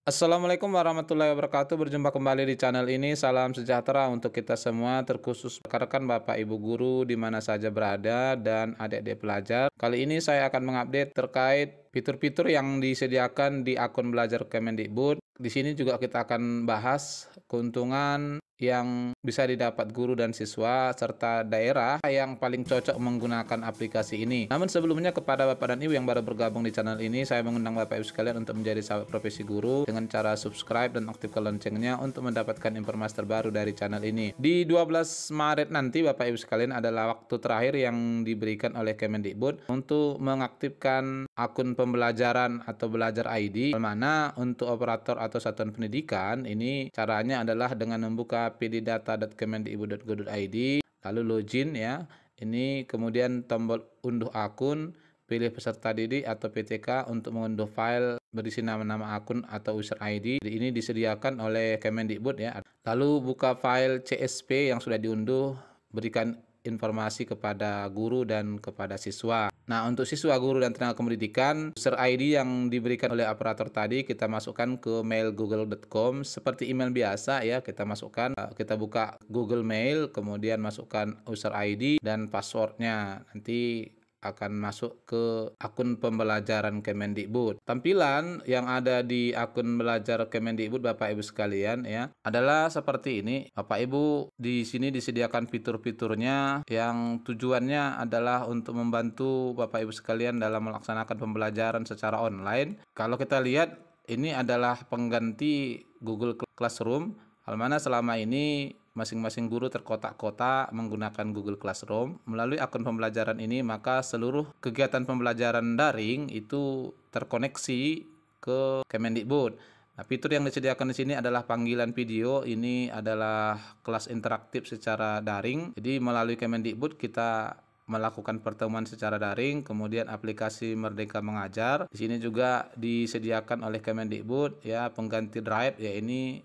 Assalamualaikum warahmatullahi wabarakatuh. Berjumpa kembali di channel ini. Salam sejahtera untuk kita semua, terkhusus rekan-rekan Bapak Ibu guru di mana saja berada dan adik-adik pelajar. Kali ini saya akan mengupdate terkait fitur-fitur yang disediakan di akun belajar Kemendikbud. Di sini juga kita akan bahas keuntungan yang bisa didapat guru dan siswa serta daerah yang paling cocok menggunakan aplikasi ini. Namun sebelumnya, kepada Bapak dan Ibu yang baru bergabung di channel ini, saya mengundang Bapak Ibu sekalian untuk menjadi sahabat profesi guru dengan cara subscribe dan aktifkan loncengnya untuk mendapatkan informasi terbaru dari channel ini. Di 12 Maret nanti Bapak Ibu sekalian adalah waktu terakhir yang diberikan oleh Kemendikbud untuk mengaktifkan akun pembelajaran atau belajar ID, mana untuk operator atau satuan pendidikan ini caranya adalah dengan membuka pdidata.kemendikbud.go.id, lalu login ya. Ini kemudian tombol unduh akun, pilih peserta didik atau PTK untuk mengunduh file berisi nama-nama akun atau user ID. Ini disediakan oleh Kemendikbud ya. Lalu buka file CSV yang sudah diunduh, berikan informasi kepada guru dan kepada siswa. Nah, untuk siswa, guru, dan tenaga pendidikan, user ID yang diberikan oleh operator tadi kita masukkan ke mail google.com seperti email biasa ya. Kita masukkan, kita buka Google Mail, kemudian masukkan user ID dan passwordnya. Nanti akan masuk ke akun pembelajaran Kemendikbud. Tampilan yang ada di akun belajar Kemendikbud Bapak Ibu sekalian ya adalah seperti ini. Bapak Ibu, di sini disediakan fitur-fiturnya yang tujuannya adalah untuk membantu Bapak Ibu sekalian dalam melaksanakan pembelajaran secara online. Kalau kita lihat, ini adalah pengganti Google Classroom, hal mana selama ini masing-masing guru terkotak-kotak menggunakan Google Classroom. Melalui akun pembelajaran ini, maka seluruh kegiatan pembelajaran daring itu terkoneksi ke Kemendikbud. Nah, fitur yang disediakan di sini adalah panggilan video. Ini adalah kelas interaktif secara daring. Jadi melalui Kemendikbud kita melakukan pertemuan secara daring, kemudian aplikasi Merdeka Mengajar. Di sini juga disediakan oleh Kemendikbud ya pengganti Drive ya, ini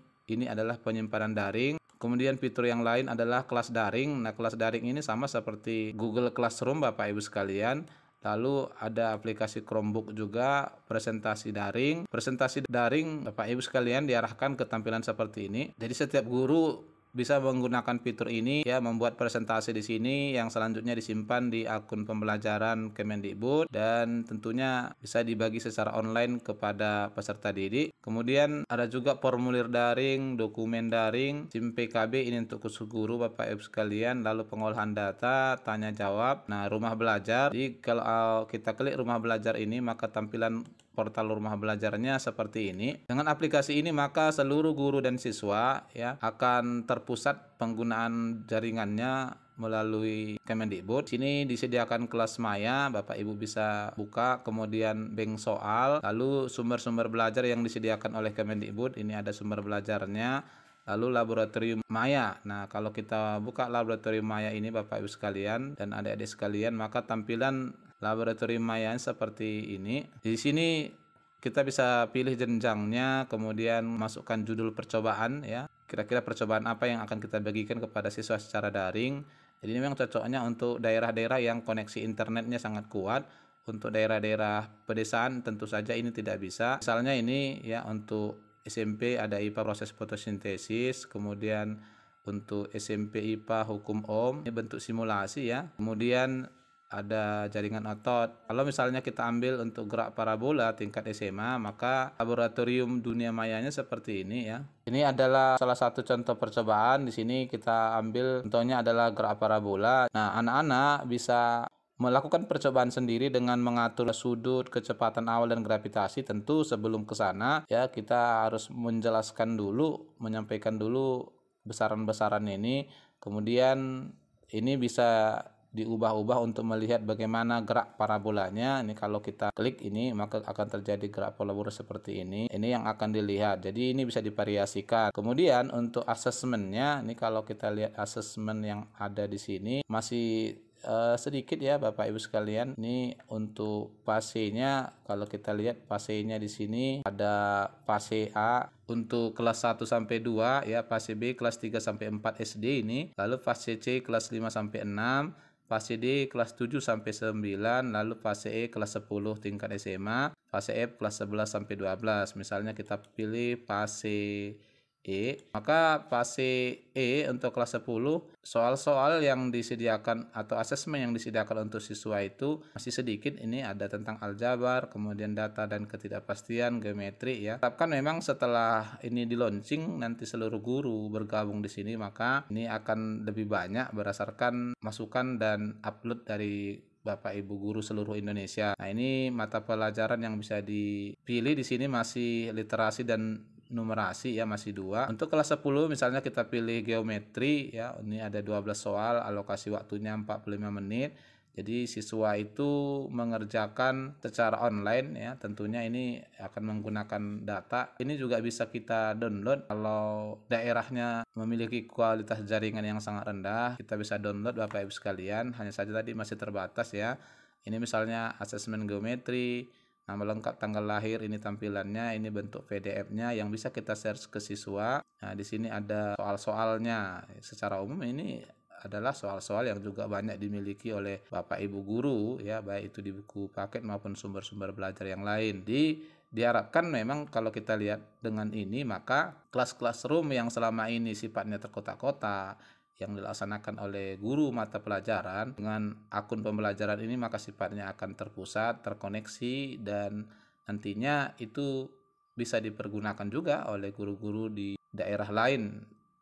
adalah penyimpanan daring. Kemudian fitur yang lain adalah kelas daring. Nah, kelas daring ini sama seperti Google Classroom Bapak Ibu sekalian. Lalu ada aplikasi Chromebook juga, presentasi daring. Presentasi daring Bapak Ibu sekalian diarahkan ke tampilan seperti ini. Jadi setiap guru bisa menggunakan fitur ini ya, membuat presentasi di sini yang selanjutnya disimpan di akun pembelajaran Kemendikbud dan tentunya bisa dibagi secara online kepada peserta didik. Kemudian ada juga formulir daring, dokumen daring, SIM PKB ini untuk khusus guru Bapak Ibu sekalian, lalu pengolahan data, tanya jawab. Nah, rumah belajar. Jadi kalau kita klik rumah belajar ini, maka tampilan portal rumah belajarnya seperti ini. Dengan aplikasi ini maka seluruh guru dan siswa ya akan terpusat penggunaan jaringannya melalui Kemendikbud. Sini disediakan kelas maya, Bapak Ibu bisa buka, kemudian bank soal, lalu sumber-sumber belajar yang disediakan oleh Kemendikbud. Ini ada sumber belajarnya, lalu laboratorium maya. Nah, kalau kita buka laboratorium maya ini Bapak Ibu sekalian dan adik-adik sekalian, maka tampilan laboratorium maya seperti ini. Di sini kita bisa pilih jenjangnya, kemudian masukkan judul percobaan ya. Kira-kira percobaan apa yang akan kita bagikan kepada siswa secara daring. Jadi ini memang cocoknya untuk daerah-daerah yang koneksi internetnya sangat kuat. Untuk daerah-daerah pedesaan tentu saja ini tidak bisa. Misalnya ini ya, untuk SMP ada IPA proses fotosintesis, kemudian untuk SMP IPA hukum Ohm, ini bentuk simulasi ya. Kemudian ada jaringan otot. Kalau misalnya kita ambil untuk gerak parabola tingkat SMA, maka laboratorium dunia mayanya seperti ini ya. Ini adalah salah satu contoh percobaan. Di sini kita ambil contohnya adalah gerak parabola. Nah, anak-anak bisa melakukan percobaan sendiri dengan mengatur sudut, kecepatan awal, dan gravitasi. Tentu sebelum ke sana ya kita harus menjelaskan dulu, menyampaikan dulu besaran-besaran ini. Kemudian ini bisa diubah-ubah untuk melihat bagaimana gerak parabolanya. Ini kalau kita klik ini maka akan terjadi gerak parabola seperti ini. Ini yang akan dilihat. Jadi ini bisa divariasikan. Kemudian untuk asesmennya, ini kalau kita lihat asesmen yang ada di sini masih sedikit ya Bapak Ibu sekalian. Ini untuk fasenya, kalau kita lihat fasenya di sini ada fase A untuk kelas 1 sampai 2 ya, fase B kelas 3 sampai 4 SD ini, lalu fase C kelas 5 sampai 6, fase D kelas 7 sampai 9, lalu fase E kelas 10 tingkat SMA, fase F kelas 11 sampai 12. Misalnya kita pilih fase E, maka fase E untuk kelas 10 soal-soal yang disediakan atau asesmen yang disediakan untuk siswa itu masih sedikit. Ini ada tentang aljabar, kemudian data dan ketidakpastian, geometri ya. Harapkan memang setelah ini di launching nanti seluruh guru bergabung di sini, maka ini akan lebih banyak berdasarkan masukan dan upload dari Bapak Ibu guru seluruh Indonesia. Nah, ini mata pelajaran yang bisa dipilih di sini masih literasi dan numerasi ya, masih 2. Untuk kelas 10 misalnya kita pilih geometri ya, ini ada 12 soal, alokasi waktunya 45 menit. Jadi siswa itu mengerjakan secara online ya, tentunya ini akan menggunakan data. Ini juga bisa kita download kalau daerahnya memiliki kualitas jaringan yang sangat rendah, kita bisa download Bapak Ibu sekalian, hanya saja tadi masih terbatas ya. Ini misalnya asesmen geometri, nama lengkap, tanggal lahir, ini tampilannya, ini bentuk PDF-nya yang bisa kita search ke siswa. Nah, di sini ada soal-soalnya. Secara umum ini adalah soal-soal yang juga banyak dimiliki oleh Bapak Ibu guru ya, baik itu di buku paket maupun sumber-sumber belajar yang lain. Diharapkan memang kalau kita lihat dengan ini, maka kelas-kelas room yang selama ini sifatnya terkotak-kotak yang dilaksanakan oleh guru mata pelajaran dengan akun pembelajaran ini, maka sifatnya akan terpusat, terkoneksi, dan nantinya itu bisa dipergunakan juga oleh guru-guru di daerah lain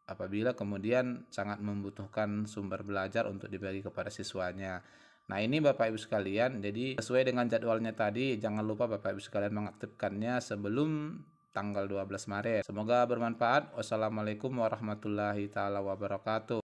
apabila kemudian sangat membutuhkan sumber belajar untuk dibagi kepada siswanya. Nah, ini Bapak Ibu sekalian, jadi sesuai dengan jadwalnya tadi, jangan lupa Bapak Ibu sekalian mengaktifkannya sebelum tanggal 12 Maret. Semoga bermanfaat. Wassalamualaikum warahmatullahi taala wabarakatuh.